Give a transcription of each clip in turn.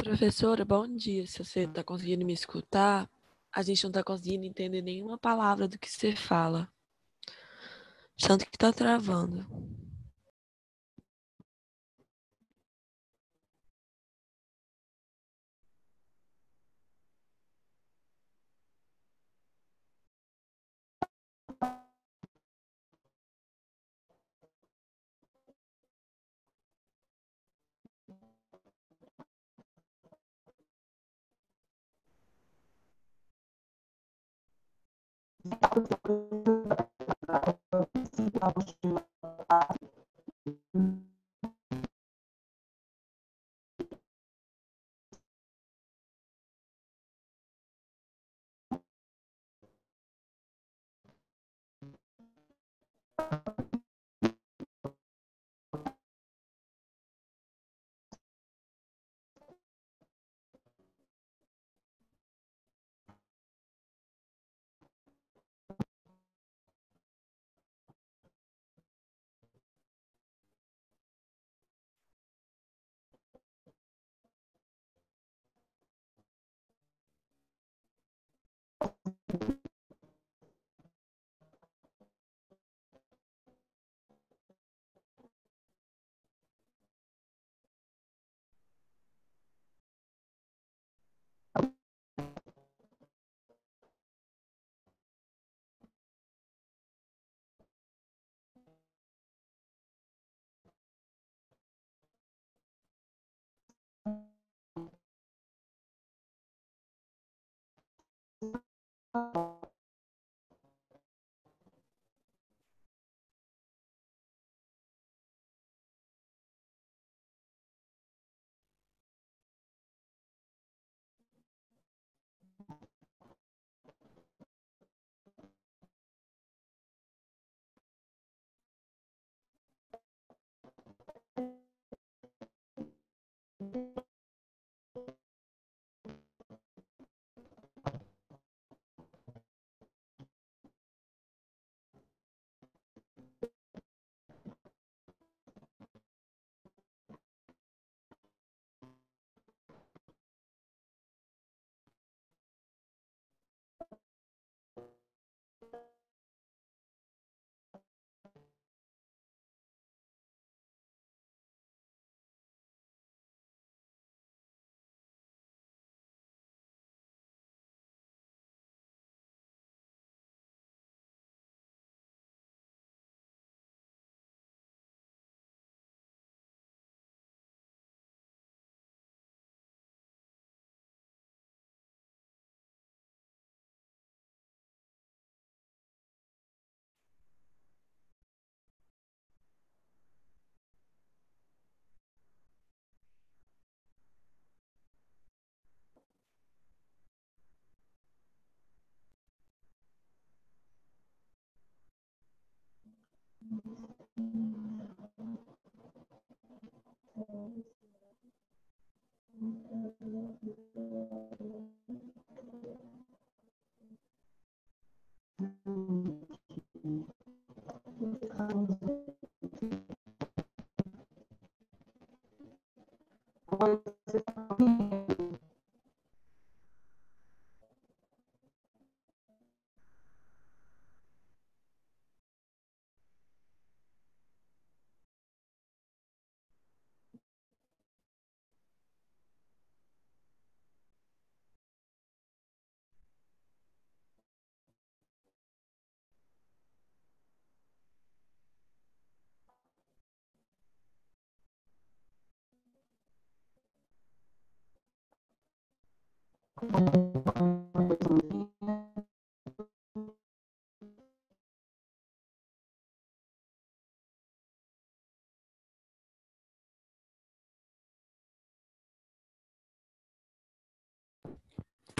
Professora, bom dia. Se você está conseguindo me escutar, a gente não está conseguindo entender nenhuma palavra do que você fala. Tanto que está travando.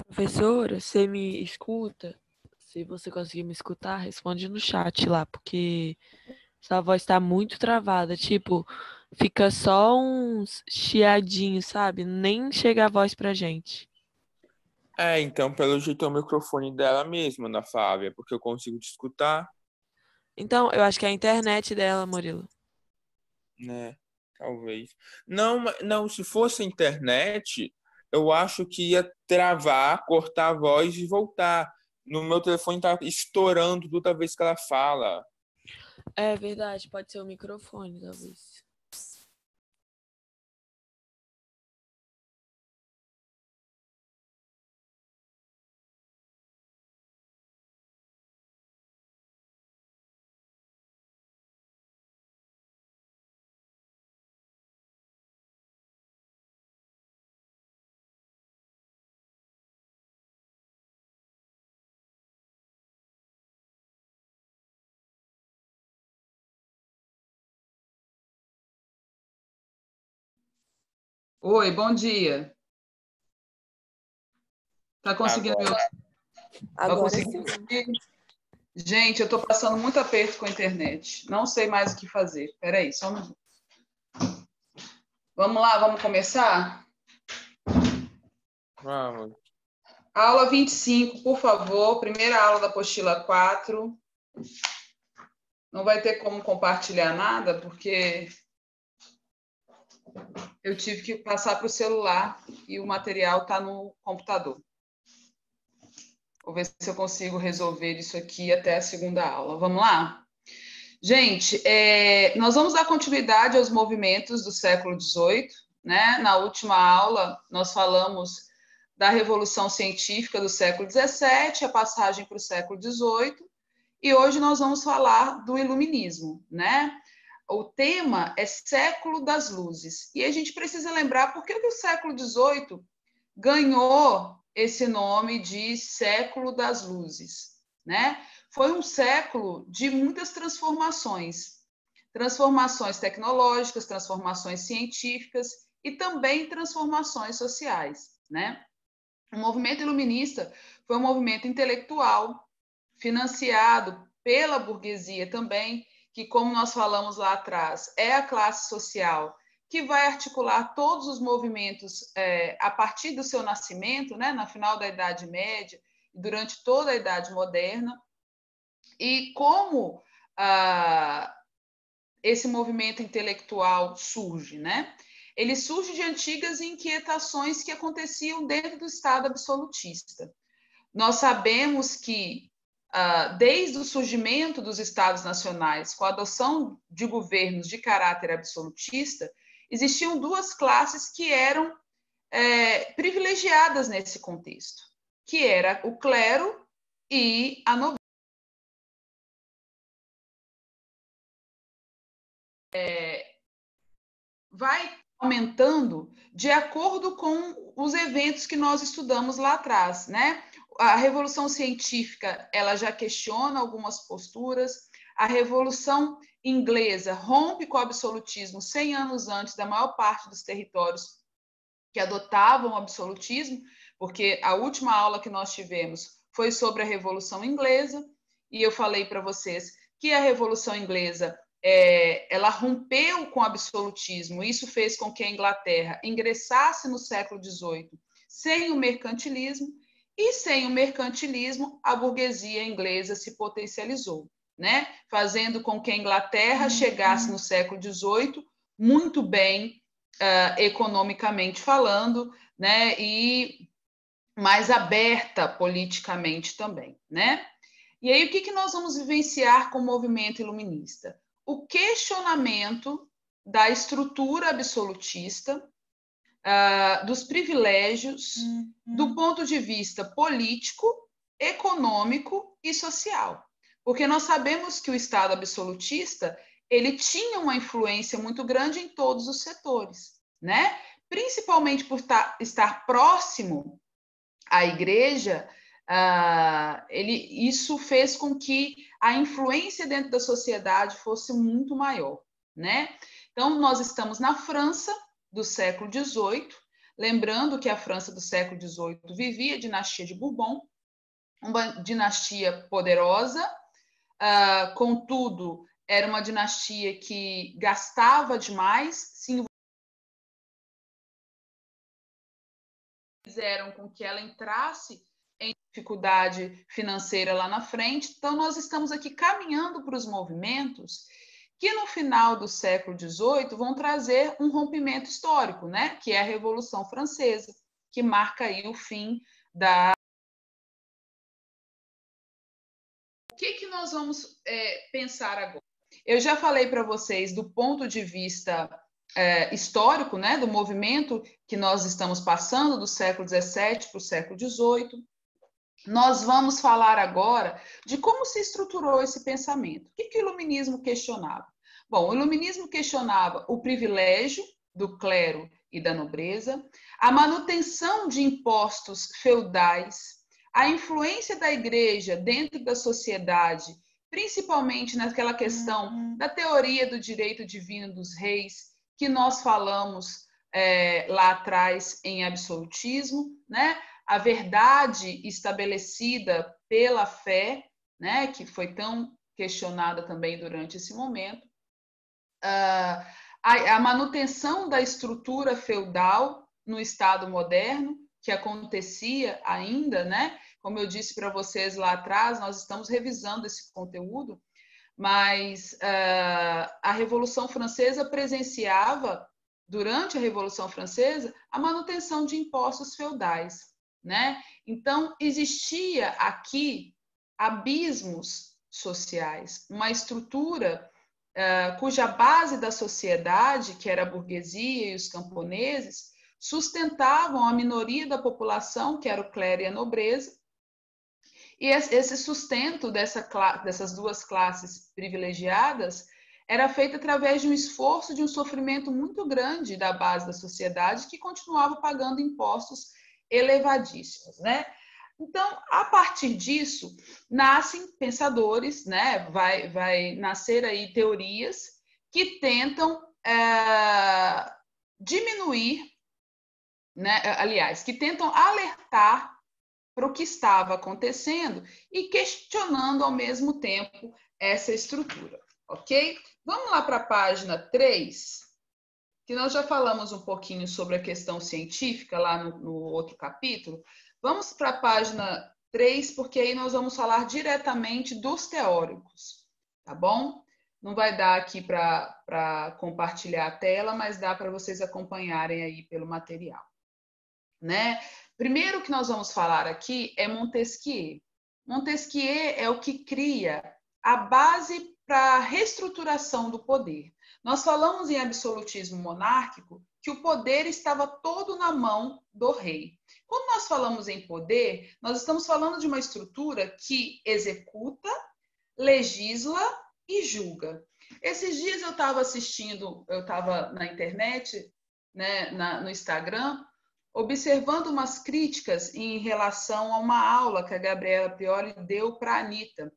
Professora, você me escuta? Se você conseguir me escutar, responde no chat lá, porque sua voz tá muito travada. Tipo, fica só uns chiadinhos, sabe? Nem chega a voz pra gente. Então, pelo jeito é o microfone dela mesma, Ana Flávia, porque eu consigo te escutar, Então, eu acho que é a internet dela, Murilo. né? Talvez. Não, não, se fosse a internet, eu acho que ia travar, cortar a voz e voltar. No meu telefone tá estourando toda vez que ela fala. É verdade, pode ser o microfone, talvez. Oi, bom dia. Tá conseguindo me Agora. ouvir? Tá Agora conseguindo sim. me ouvir? Gente, eu estou passando muito aperto com a internet. Não sei mais o que fazer. Espera aí, só um minuto. Vamos lá, vamos começar? Vamos. Aula 25, por favor. Primeira aula da apostila 4. Não vai ter como compartilhar nada, porque eu tive que passar para o celular e o material está no computador. Vou ver se eu consigo resolver isso aqui até a segunda aula. Vamos lá? Gente, nós vamos dar continuidade aos movimentos do século XVIII, né? Na última aula, nós falamos da Revolução Científica do século XVII, a passagem para o século XVIII, e hoje nós vamos falar do Iluminismo, né? O tema é Século das Luzes, e a gente precisa lembrar por que o século XVIII ganhou esse nome de Século das Luzes, né? Foi um século de muitas transformações, transformações tecnológicas, transformações científicas e também transformações sociais, né? O movimento iluminista foi um movimento intelectual, financiado pela burguesia também, que, como nós falamos lá atrás, é a classe social que vai articular todos os movimentos a partir do seu nascimento, né, no final da Idade Média, durante toda a Idade Moderna, e como esse movimento intelectual surge, né? Ele surge de antigas inquietações que aconteciam dentro do Estado absolutista. Nós sabemos que, desde o surgimento dos Estados nacionais, com a adoção de governos de caráter absolutista, existiam duas classes que eram privilegiadas nesse contexto, que era o clero e a nobreza. Vai aumentando de acordo com os eventos que nós estudamos lá atrás, né? A Revolução Científica, ela já questiona algumas posturas, a Revolução Inglesa rompe com o absolutismo 100 anos antes da maior parte dos territórios que adotavam o absolutismo, porque a última aula que nós tivemos foi sobre a Revolução Inglesa, e eu falei para vocês que a Revolução Inglesa ela rompeu com o absolutismo. Isso fez com que a Inglaterra ingressasse no século XVIII sem o mercantilismo, e sem o mercantilismo, a burguesia inglesa se potencializou, né? Fazendo com que a Inglaterra chegasse no século XVIII muito bem economicamente falando, né? E mais aberta politicamente também, né? E aí, o que nós vamos vivenciar com o movimento iluminista? O questionamento da estrutura absolutista, dos privilégios, do ponto de vista político, econômico e social. Porque nós sabemos que o Estado absolutista ele tinha uma influência muito grande em todos os setores, né? Principalmente por estar próximo a igreja, isso fez com que a influência dentro da sociedade fosse muito maior, né? Então, nós estamos na França do século XVIII, lembrando que a França do século XVIII vivia a dinastia de Bourbon, uma dinastia poderosa, contudo, era uma dinastia que gastava demais, se fizeram com que ela entrasse em dificuldade financeira lá na frente. Então, nós estamos aqui caminhando para os movimentos que no final do século XVIII vão trazer um rompimento histórico, né? Que é a Revolução Francesa, que marca aí o fim da... O que nós vamos pensar agora? Eu já falei para vocês do ponto de vista histórico, né, do movimento que nós estamos passando do século XVII para o século XVIII. Nós vamos falar agora de como se estruturou esse pensamento. O que o iluminismo questionava? Bom, o iluminismo questionava o privilégio do clero e da nobreza, a manutenção de impostos feudais, a influência da igreja dentro da sociedade, principalmente naquela questão da teoria do direito divino dos reis, que nós falamos lá atrás em absolutismo, né? A verdade estabelecida pela fé, né, que foi tão questionada também durante esse momento, a manutenção da estrutura feudal no Estado moderno, que acontecia ainda, né? Como eu disse para vocês lá atrás, nós estamos revisando esse conteúdo, mas a Revolução Francesa presenciava, durante a Revolução Francesa, a manutenção de impostos feudais, né? Então, existia aqui abismos sociais, uma estrutura cuja base da sociedade, que era a burguesia e os camponeses, sustentavam a minoria da população, que era o clero e a nobreza, e esse sustento dessas duas classes privilegiadas era feito através de um esforço, de um sofrimento muito grande da base da sociedade, que continuava pagando impostos elevadíssimos, né? Então, a partir disso, nascem pensadores, né? Vai nascer aí teorias que tentam diminuir, né? Aliás, que tentam alertar para o que estava acontecendo e questionando ao mesmo tempo essa estrutura, ok? Vamos lá para a página 3, que nós já falamos um pouquinho sobre a questão científica lá no outro capítulo. Vamos para a página 3, porque aí nós vamos falar diretamente dos teóricos, tá bom? Não vai dar aqui para compartilhar a tela, mas dá para vocês acompanharem aí pelo material, né? Primeiro que nós vamos falar aqui é Montesquieu. Montesquieu é o que cria a base para a reestruturação do poder. Nós falamos em absolutismo monárquico que o poder estava todo na mão do rei. Quando nós falamos em poder, nós estamos falando de uma estrutura que executa, legisla e julga. Esses dias eu estava na internet, né, no Instagram, observando umas críticas em relação a uma aula que a Gabriela Prioli deu para a Anitta.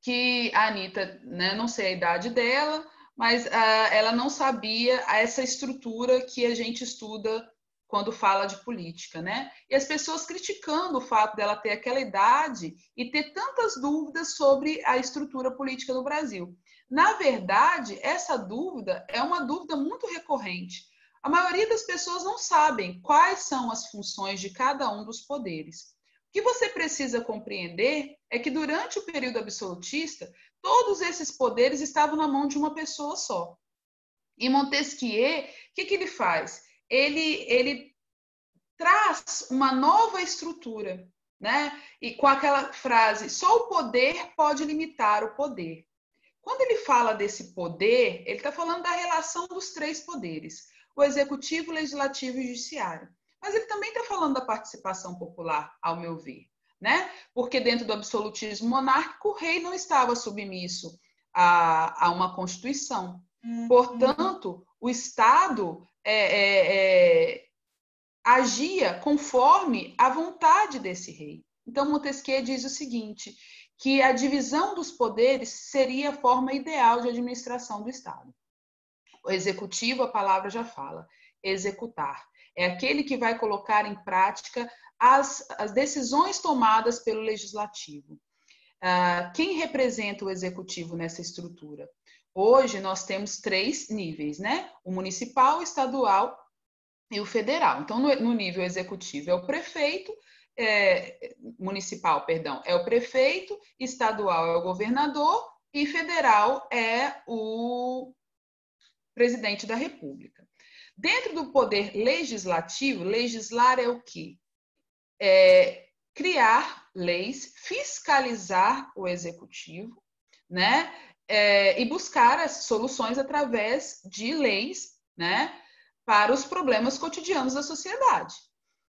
Que a Anitta, né, não sei a idade dela, mas ela não sabia essa estrutura que a gente estuda quando fala de política, né? E as pessoas criticando o fato dela ter aquela idade e ter tantas dúvidas sobre a estrutura política do Brasil. Na verdade, essa dúvida é uma dúvida muito recorrente. A maioria das pessoas não sabem quais são as funções de cada um dos poderes. O que você precisa compreender é que durante o período absolutista, todos esses poderes estavam na mão de uma pessoa só. E Montesquieu, o que ele faz? Ele traz uma nova estrutura, né? E com aquela frase, só o poder pode limitar o poder. Quando ele fala desse poder, ele está falando da relação dos três poderes, o executivo, o legislativo e o judiciário. Mas ele também está falando da participação popular, ao meu ver, né? Porque dentro do absolutismo monárquico, o rei não estava submisso a uma constituição. Portanto, o Estado agia conforme a vontade desse rei. Então, Montesquieu diz o seguinte, que a divisão dos poderes seria a forma ideal de administração do Estado. O executivo, a palavra já fala, executar. É aquele que vai colocar em prática as decisões tomadas pelo legislativo. Quem representa o executivo nessa estrutura? Hoje nós temos 3 níveis, né? O municipal, o estadual e o federal. Então, no nível executivo é o prefeito, municipal, perdão, é o prefeito, estadual é o governador e federal é o presidente da República. Dentro do poder legislativo, legislar é o quê? Criar leis, fiscalizar o executivo, né? E buscar as soluções através de leis, né? Para os problemas cotidianos da sociedade.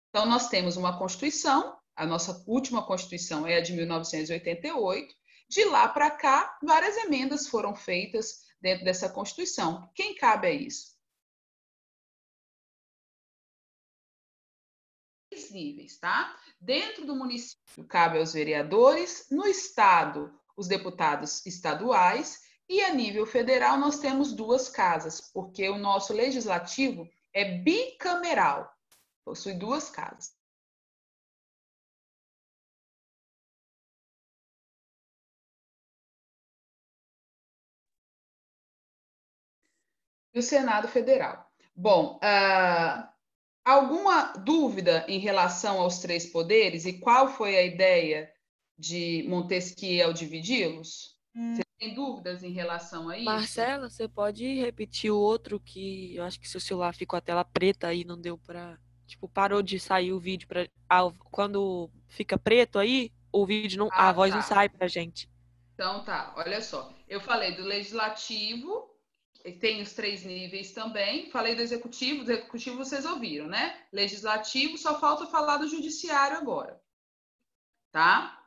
Então, nós temos uma Constituição, a nossa última Constituição é a de 1988, de lá para cá, várias emendas foram feitas dentro dessa Constituição. Quem cabe a isso? 3 níveis, tá? Dentro do município, cabe aos vereadores, no estado, os deputados estaduais, e a nível federal nós temos 2 casas, porque o nosso legislativo é bicameral, possui 2 casas. E o Senado Federal. Bom, alguma dúvida em relação aos 3 poderes e qual foi a ideia de Montesquieu ao dividi-los? Você tem dúvidas em relação a isso? Marcela, você pode repetir o outro que eu acho que seu celular ficou a tela preta aí, não deu pra... Tipo, parou de sair o vídeo pra... quando fica preto aí, o vídeo não... a voz não sai pra gente. Então tá, olha só. Eu falei do legislativo, tem os 3 níveis também. Falei do executivo vocês ouviram, né? Legislativo, só falta falar do judiciário agora. Tá?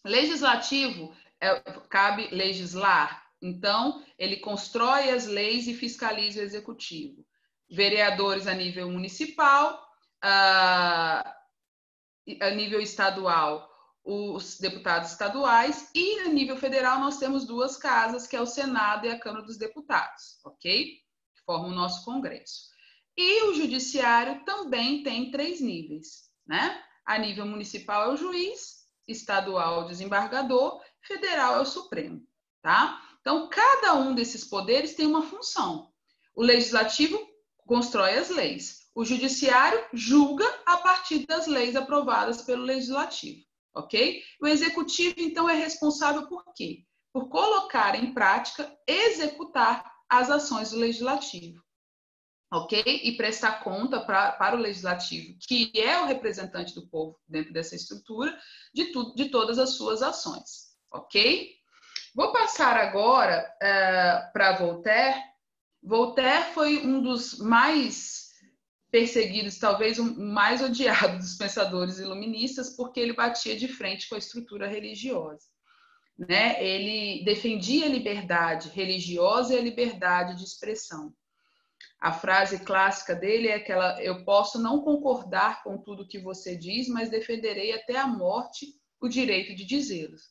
Legislativo, cabe legislar. Então, ele constrói as leis e fiscaliza o executivo. Vereadores a nível municipal, a nível estadual, os deputados estaduais, e a nível federal nós temos 2 casas, que é o Senado e a Câmara dos Deputados, ok? Que formam o nosso Congresso. E o judiciário também tem 3 níveis, né? A nível municipal é o juiz, estadual é o desembargador, federal é o Supremo, tá? Então, cada um desses poderes tem uma função. O legislativo constrói as leis. O judiciário julga a partir das leis aprovadas pelo legislativo, ok? O executivo, então, é responsável por quê? Por colocar em prática, executar as ações do legislativo, ok? E prestar conta para o legislativo, que é o representante do povo dentro dessa estrutura, de todas as suas ações, ok? Vou passar agora para Voltaire. Voltaire foi um dos mais perseguidos, talvez o mais odiado dos pensadores iluministas, porque ele batia de frente com a estrutura religiosa, né? Ele defendia a liberdade religiosa e a liberdade de expressão. A frase clássica dele é aquela: eu posso não concordar com tudo que você diz, mas defenderei até a morte o direito de dizê-los.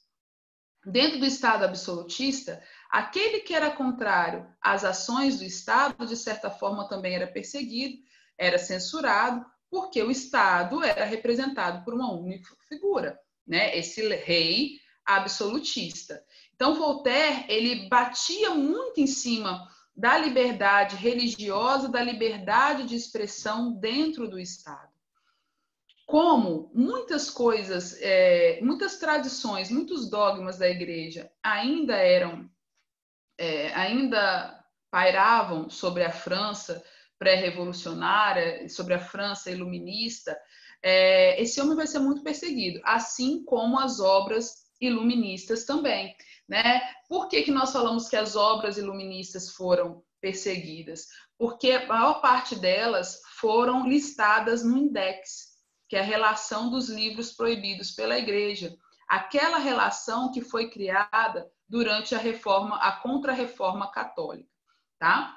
Dentro do Estado absolutista, aquele que era contrário às ações do Estado, de certa forma, também era perseguido, era censurado, porque o Estado era representado por uma única figura, né? Esse rei absolutista. Então, Voltaire, ele batia muito em cima da liberdade religiosa, da liberdade de expressão dentro do Estado. Como muitas coisas, muitas tradições, muitos dogmas da igreja ainda pairavam sobre a França pré-revolucionária, sobre a França iluminista, esse homem vai ser muito perseguido, assim como as obras iluministas também, né? Por que nós falamos que as obras iluministas foram perseguidas? Porque a maior parte delas foram listadas no Index, que é a relação dos livros proibidos pela igreja, aquela relação que foi criada durante a Contra-Reforma Católica, tá?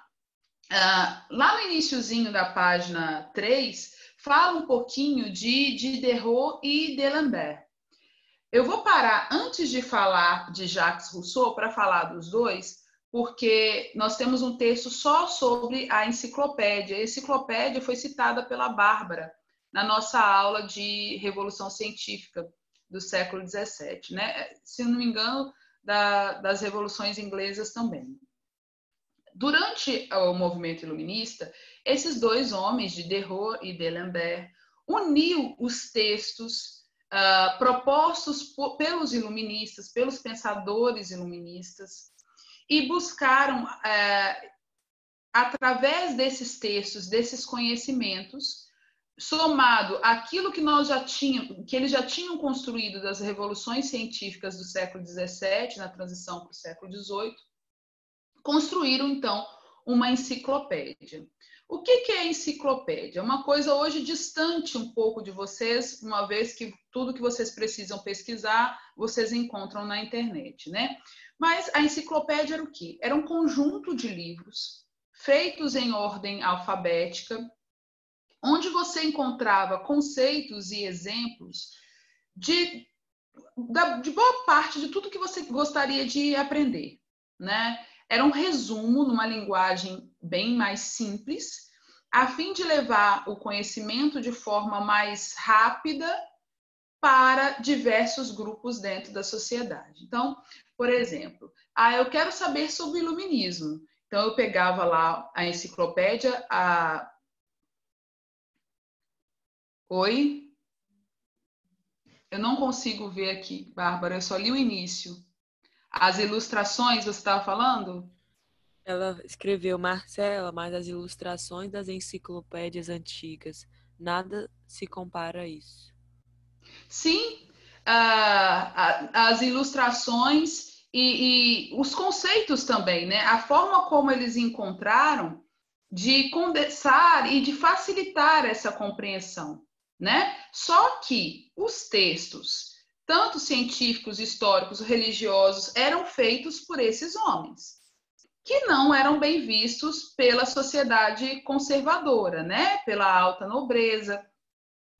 Lá no iniciozinho da página 3, fala um pouquinho de Diderot e d'Alembert. Eu vou parar antes de falar de Jacques Rousseau para falar dos dois, porque nós temos um texto só sobre a enciclopédia. A enciclopédia foi citada pela Bárbara na nossa aula de Revolução Científica do século XVII, né? Se não me engano, das revoluções inglesas também. Durante o movimento iluminista, esses dois homens, Diderot e d'Alembert, uniu os textos propostos pelos iluministas, pelos pensadores iluministas, e buscaram, através desses textos, desses conhecimentos, somado aquilo que que eles já tinham construído das revoluções científicas do século XVII, na transição para o século XVIII, construíram, então, uma enciclopédia. O que é enciclopédia? É uma coisa hoje distante um pouco de vocês, uma vez que tudo que vocês precisam pesquisar, vocês encontram na internet, né? Mas a enciclopédia era o quê? Era um conjunto de livros feitos em ordem alfabética, onde você encontrava conceitos e exemplos de boa parte de tudo que você gostaria de aprender, né? Era um resumo numa linguagem bem mais simples, a fim de levar o conhecimento de forma mais rápida para diversos grupos dentro da sociedade. Então, por exemplo, eu quero saber sobre o iluminismo. Então, eu pegava lá a enciclopédia, Oi? Eu não consigo ver aqui, Bárbara, eu só li o início. As ilustrações, você estava falando? Ela escreveu, Marcela, mas as ilustrações das enciclopédias antigas, nada se compara a isso. Sim, as ilustrações e os conceitos também, né? A forma como eles encontraram de condensar e de facilitar essa compreensão, né? Só que os textos, tanto científicos, históricos, religiosos, eram feitos por esses homens, que não eram bem vistos pela sociedade conservadora, né? Pela alta nobreza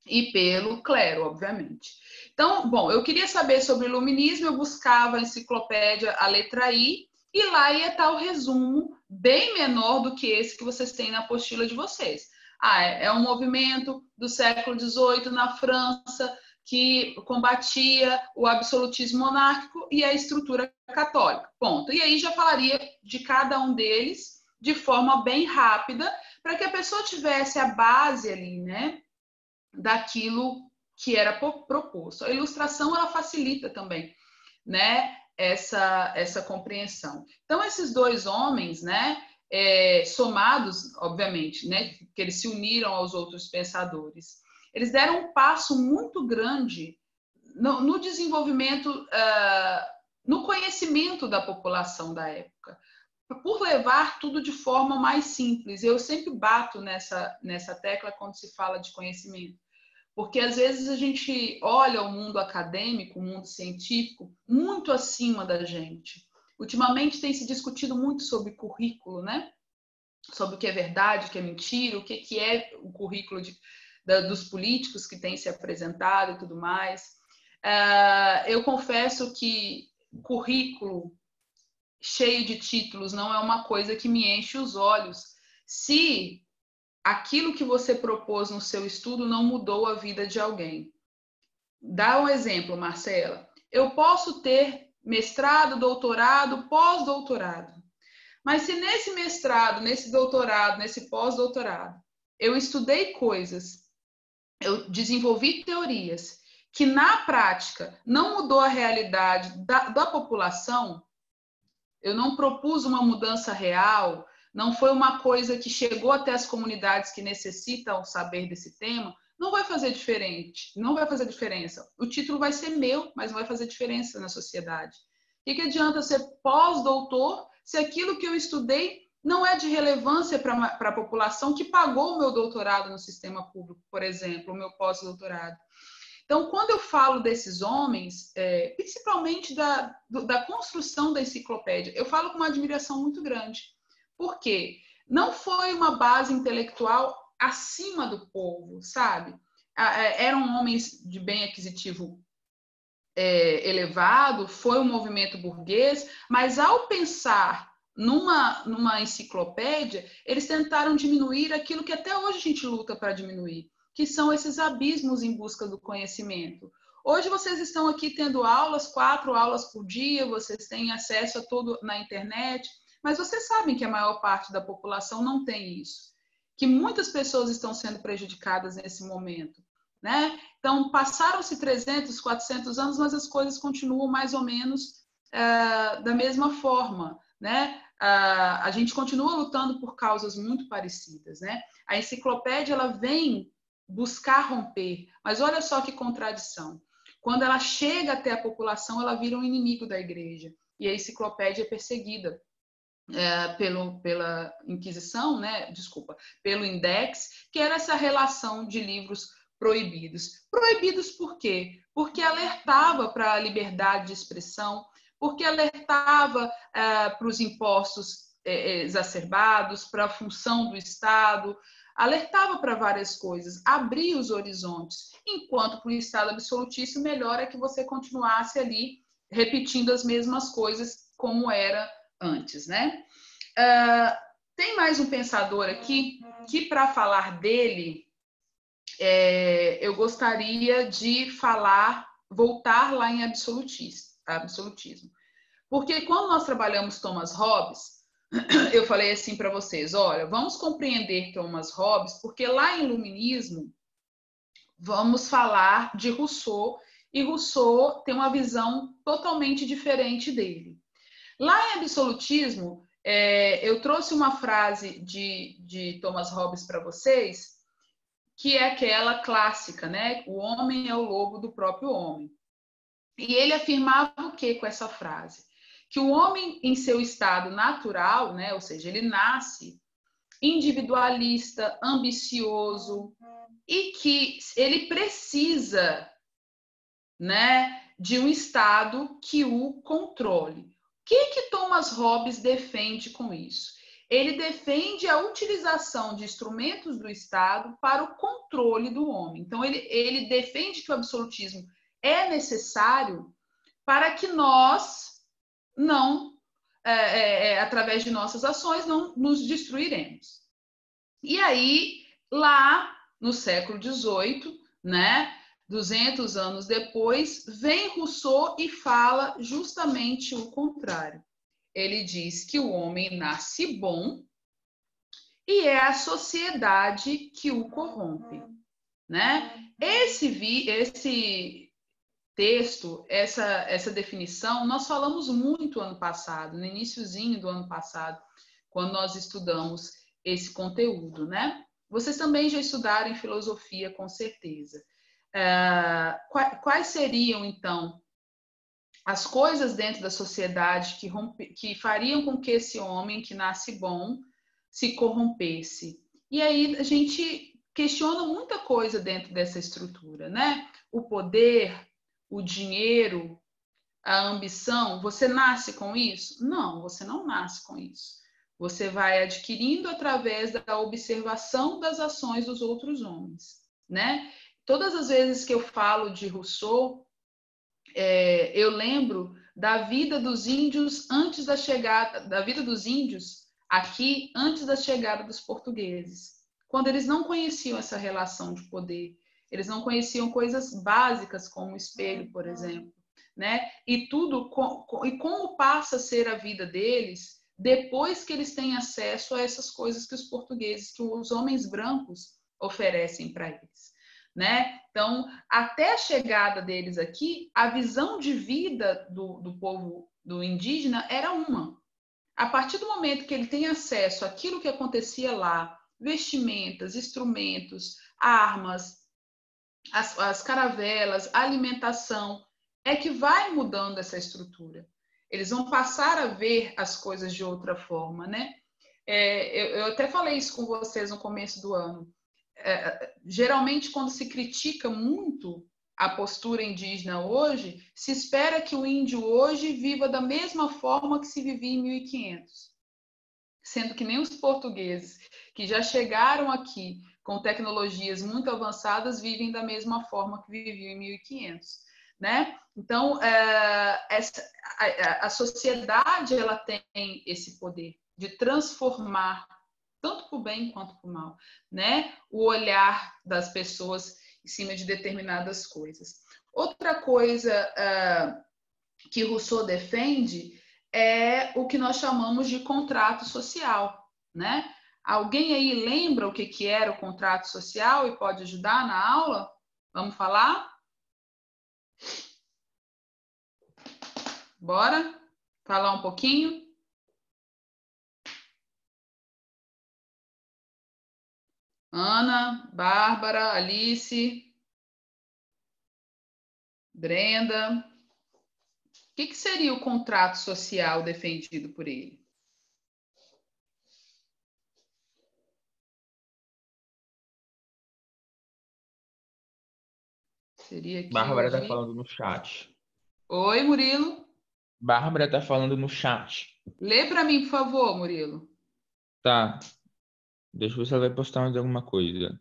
e pelo clero, obviamente. Então, bom, eu queria saber sobre o iluminismo, eu buscava a enciclopédia, a letra I, e lá ia estar o resumo bem menor do que esse que vocês têm na apostila de vocês. É um movimento do século XVIII na França que combatia o absolutismo monárquico e a estrutura católica. Ponto. E aí já falaria de cada um deles de forma bem rápida, para que a pessoa tivesse a base ali, né, daquilo que era proposto. A ilustração, ela facilita também, né, essa compreensão. Então, esses dois homens, né, somados, obviamente, né, que eles se uniram aos outros pensadores, eles deram um passo muito grande no desenvolvimento, no conhecimento da população da época, por levar tudo de forma mais simples. Eu sempre bato nessa tecla quando se fala de conhecimento, porque às vezes a gente olha o mundo acadêmico, o mundo científico, muito acima da gente. Ultimamente tem se discutido muito sobre currículo, né? Sobre o que é verdade, o que é mentira, o que é o currículo dos políticos que tem se apresentado e tudo mais. Eu confesso que currículo cheio de títulos não é uma coisa que me enche os olhos, se aquilo que você propôs no seu estudo não mudou a vida de alguém. Dá um exemplo, Marcela. Eu posso ter mestrado, doutorado, pós-doutorado, mas se nesse mestrado, nesse doutorado, nesse pós-doutorado, eu estudei coisas, eu desenvolvi teorias que na prática não mudou a realidade da população, eu não propus uma mudança real, não foi uma coisa que chegou até as comunidades que necessitam saber desse tema, não vai fazer diferença. O título vai ser meu, mas não vai fazer diferença na sociedade. O que adianta ser pós-doutor se aquilo que eu estudei não é de relevância para a população que pagou o meu doutorado no sistema público, por exemplo, o meu pós-doutorado? Então, quando eu falo desses homens, principalmente da construção da enciclopédia, eu falo com uma admiração muito grande. Por quê? Não foi uma base intelectual acima do povo, sabe? Eram homens de bem aquisitivo elevado, foi um movimento burguês, mas ao pensar numa enciclopédia, eles tentaram diminuir aquilo que até hoje a gente luta para diminuir, que são esses abismos em busca do conhecimento. Hoje vocês estão aqui tendo aulas, 4 aulas por dia, vocês têm acesso a tudo na internet, mas vocês sabem que a maior parte da população não tem isso, que muitas pessoas estão sendo prejudicadas nesse momento, né? Então, passaram-se 300, 400 anos, mas as coisas continuam mais ou menos da mesma forma, né? A gente continua lutando por causas muito parecidas, né? A enciclopédia, ela vem buscar romper, mas olha só que contradição. Quando ela chega até a população, ela vira um inimigo da igreja, e a enciclopédia é perseguida pela Inquisição, né? Desculpa, pelo Index, que era essa relação de livros proibidos. Proibidos por quê? Porque alertava para a liberdade de expressão, porque alertava para os impostos exacerbados, para a função do Estado, alertava para várias coisas, abria os horizontes, enquanto para o Estado absolutista o melhor é que você continuasse ali repetindo as mesmas coisas como era antes, né? Tem mais um pensador aqui que, para falar dele, eu gostaria de voltar lá em absolutismo. Porque quando nós trabalhamos Thomas Hobbes, eu falei assim para vocês, olha, vamos compreender Thomas Hobbes, porque lá em Iluminismo, vamos falar de Rousseau, e Rousseau tem uma visão totalmente diferente dele. Lá em absolutismo, eu trouxe uma frase de Thomas Hobbes para vocês, que é aquela clássica, né? O homem é o lobo do próprio homem. E ele afirmava o que com essa frase? Que o homem, em seu estado natural, né? Ou seja, ele nasce individualista, ambicioso, e que ele precisa, né, de um estado que o controle. O que Thomas Hobbes defende com isso? Ele defende a utilização de instrumentos do Estado para o controle do homem. Então, ele defende que o absolutismo é necessário para que nós não, através de nossas ações, não nos destruiremos. E aí, lá no século XVIII, né, 200 anos depois, vem Rousseau e fala justamente o contrário. Ele diz que o homem nasce bom e é a sociedade que o corrompe, né? Esse texto, essa definição, nós falamos muito ano passado, no iniciozinho do ano passado, quando nós estudamos esse conteúdo, né? Vocês também já estudaram em filosofia, com certeza. Quais seriam, então, as coisas dentro da sociedade que fariam com que esse homem que nasce bom se corrompesse? E aí a gente questiona muita coisa dentro dessa estrutura, né? O poder, o dinheiro, a ambição, você nasce com isso? Não, você não nasce com isso. Você vai adquirindo através da observação das ações dos outros homens, né? Todas as vezes que eu falo de Rousseau, eu lembro da vida dos índios antes da chegada, da vida dos índios aqui antes da chegada dos portugueses, quando eles não conheciam essa relação de poder, eles não conheciam coisas básicas como o espelho, por exemplo, né? E como passa a ser a vida deles depois que eles têm acesso a essas coisas que os portugueses, que os homens brancos oferecem para eles, né? Então, até a chegada deles aqui, a visão de vida do povo, do indígena, era uma. A partir do momento que ele tem acesso àquilo que acontecia lá, vestimentas, instrumentos, armas, as caravelas, alimentação, é que vai mudando essa estrutura. Eles vão passar a ver as coisas de outra forma, né? Eu até falei isso com vocês no começo do ano. Geralmente, quando se critica muito a postura indígena hoje, se espera que o índio hoje viva da mesma forma que se vivia em 1500. Sendo que nem os portugueses, que já chegaram aqui com tecnologias muito avançadas, vivem da mesma forma que viviam em 1500, né? Então, a sociedade ela tem esse poder de transformar, tanto para o bem quanto para o mal, né? O olhar das pessoas em cima de determinadas coisas. Outra coisa que Rousseau defende é o que nós chamamos de contrato social, né? Alguém aí lembra o que era o contrato social e pode ajudar na aula? Vamos falar? Bora falar um pouquinho? Ana, Bárbara, Alice, Brenda. O que seria o contrato social defendido por ele? Seria aqui Bárbara está falando no chat. Oi, Murilo. Bárbara está falando no chat. Lê para mim, por favor, Murilo. Tá. Deixa eu ver se ela vai postar mais alguma coisa.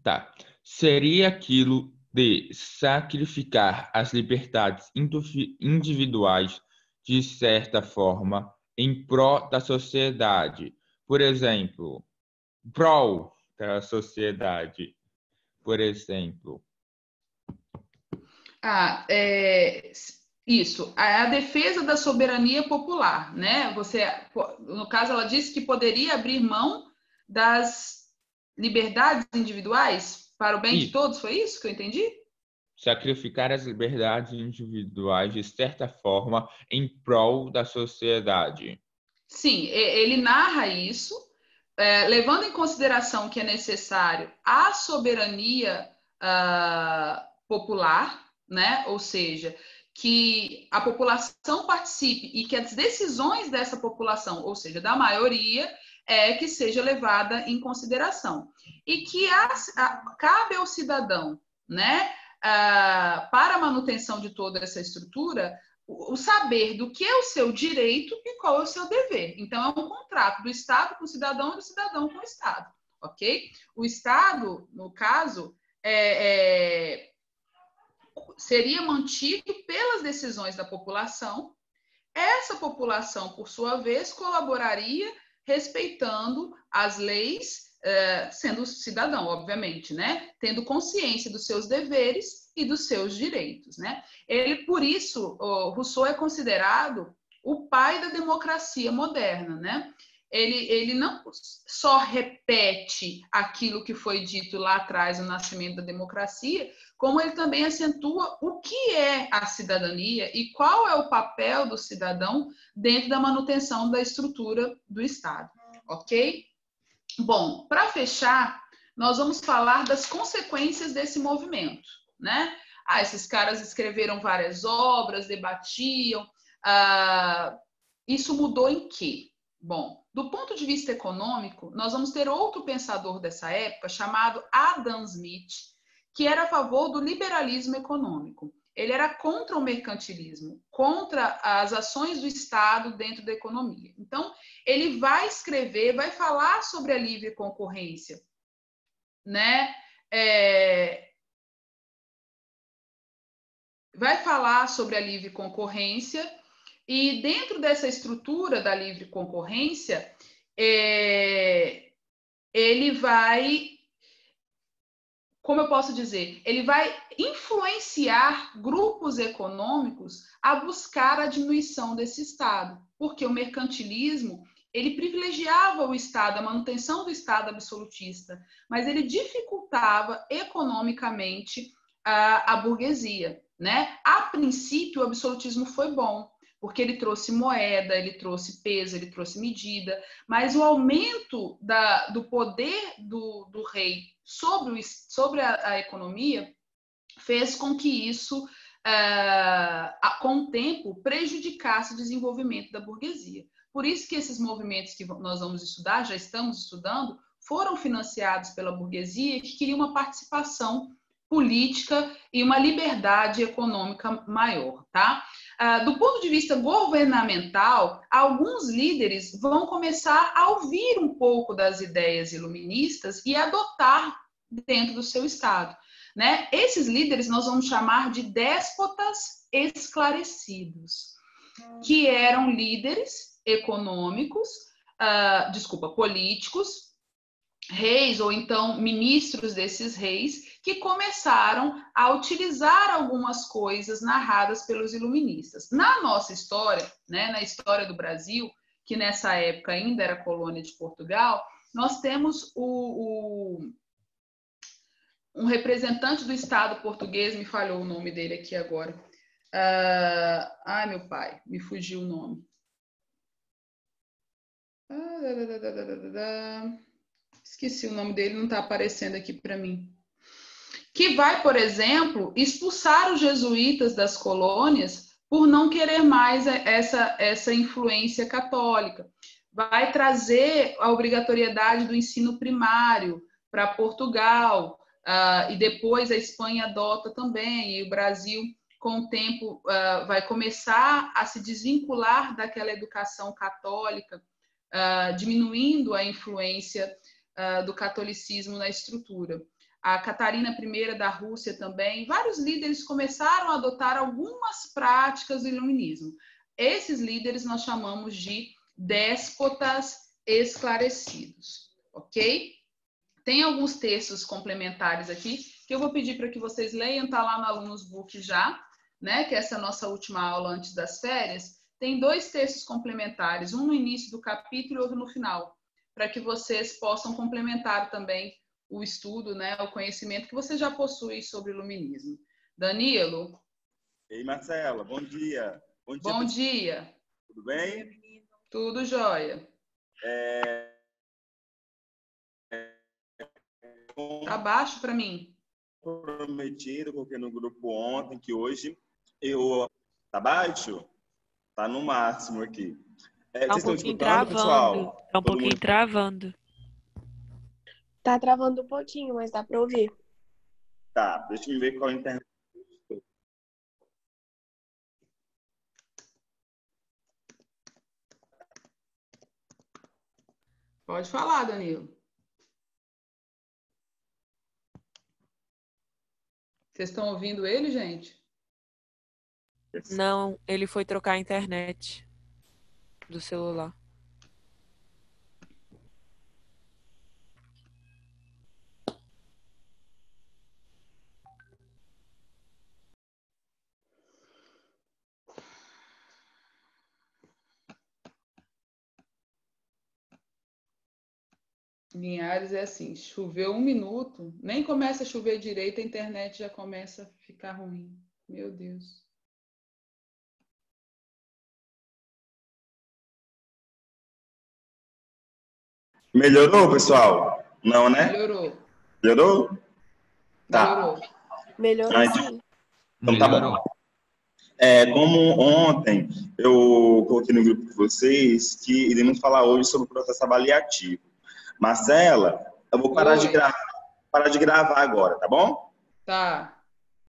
Tá. Seria aquilo de sacrificar as liberdades individuais de certa forma em prol da sociedade. Por exemplo, prol da sociedade. Por exemplo. Isso, a defesa da soberania popular, né? No caso, ela disse que poderia abrir mão das liberdades individuais para o bem de todos, foi isso que eu entendi? Sacrificar as liberdades individuais de certa forma em prol da sociedade. Sim, ele narra isso, levando em consideração que é necessário a soberania popular, né? Ou seja, que a população participe e que as decisões dessa população, ou seja, da maioria, que seja levada em consideração. E que cabe ao cidadão, né, para a manutenção de toda essa estrutura, o saber do que é o seu direito e qual é o seu dever. Então, é um contrato do Estado com o cidadão e do cidadão com o Estado, ok? O Estado, no caso, seria mantido pelas decisões da população. Essa população, por sua vez, colaboraria respeitando as leis, sendo cidadão, obviamente, né? Tendo consciência dos seus deveres e dos seus direitos, né? Por isso, Rousseau é considerado o pai da democracia moderna, né? Ele não só repete aquilo que foi dito lá atrás, no nascimento da democracia, como ele também acentua o que é a cidadania e qual é o papel do cidadão dentro da manutenção da estrutura do Estado, ok? Bom, para fechar, nós vamos falar das consequências desse movimento, né? Esses caras escreveram várias obras, debatiam. Isso mudou em quê? Bom, do ponto de vista econômico, nós vamos ter outro pensador dessa época, chamado Adam Smith, que era a favor do liberalismo econômico. Ele era contra o mercantilismo, contra as ações do Estado dentro da economia. Então, ele vai escrever, vai falar sobre a livre concorrência, né? Vai falar sobre a livre concorrência e dentro dessa estrutura da livre concorrência, ele vai, como eu posso dizer, ele vai influenciar grupos econômicos a buscar a diminuição desse Estado, porque o mercantilismo, ele privilegiava o Estado, a manutenção do Estado absolutista, mas ele dificultava economicamente a burguesia, né? A princípio, o absolutismo foi bom, porque ele trouxe moeda, ele trouxe peso, ele trouxe medida, mas o aumento do poder do rei sobre a economia fez com que isso, com o tempo, prejudicasse o desenvolvimento da burguesia. Por isso que esses movimentos que nós vamos estudar, já estamos estudando, foram financiados pela burguesia, que queria uma participação política e uma liberdade econômica maior, tá? Do ponto de vista governamental, alguns líderes vão começar a ouvir um pouco das ideias iluministas e adotar dentro do seu estado, né? Esses líderes nós vamos chamar de déspotas esclarecidos, que eram líderes econômicos, políticos, reis ou então ministros desses reis, que começaram a utilizar algumas coisas narradas pelos iluministas. Na nossa história, né, na história do Brasil, que nessa época ainda era colônia de Portugal, nós temos um representante do Estado português, me falhou o nome dele aqui agora. Meu pai, me fugiu o nome. Esqueci o nome dele, não está aparecendo aqui para mim. Que vai, por exemplo, expulsar os jesuítas das colônias por não querer mais essa influência católica. Vai trazer a obrigatoriedade do ensino primário para Portugal, e depois a Espanha adota também, e o Brasil, com o tempo, vai começar a se desvincular daquela educação católica, diminuindo a influência do catolicismo na estrutura. A Catarina I da Rússia também, vários líderes começaram a adotar algumas práticas do iluminismo. Esses líderes nós chamamos de déspotas esclarecidos, ok? Tem alguns textos complementares aqui que eu vou pedir para que vocês leiam, está lá no Alunos Book já, né? Que é essa nossa última aula antes das férias. Tem 2 textos complementares, um no início do capítulo e outro no final, para que vocês possam complementar também o estudo, né, o conhecimento que você já possui sobre o iluminismo. Danilo? Ei, Marcela, bom dia. Bom dia. Tudo bem? Tudo jóia. Tá baixo para mim. Prometido, coloquei no grupo ontem, que hoje eu... Tá baixo? Tá no máximo aqui. Tá um pouquinho travando, pessoal? Tá um pouquinho travando. Tá travando um pouquinho, mas dá para ouvir. Tá, deixa eu ver qual é a internet. Pode falar, Danilo. Vocês estão ouvindo ele, gente? Não, ele foi trocar a internet do celular. Linhares é assim, choveu 1 minuto, nem começa a chover direito, a internet já começa a ficar ruim. Meu Deus. Melhorou, pessoal? Não, né? Melhorou. Melhorou? Tá. Melhorou sim. Então tá bom. Como ontem eu coloquei no grupo de vocês que iremos falar hoje sobre o processo avaliativo. Marcela, eu vou parar de gravar agora, tá bom? Tá.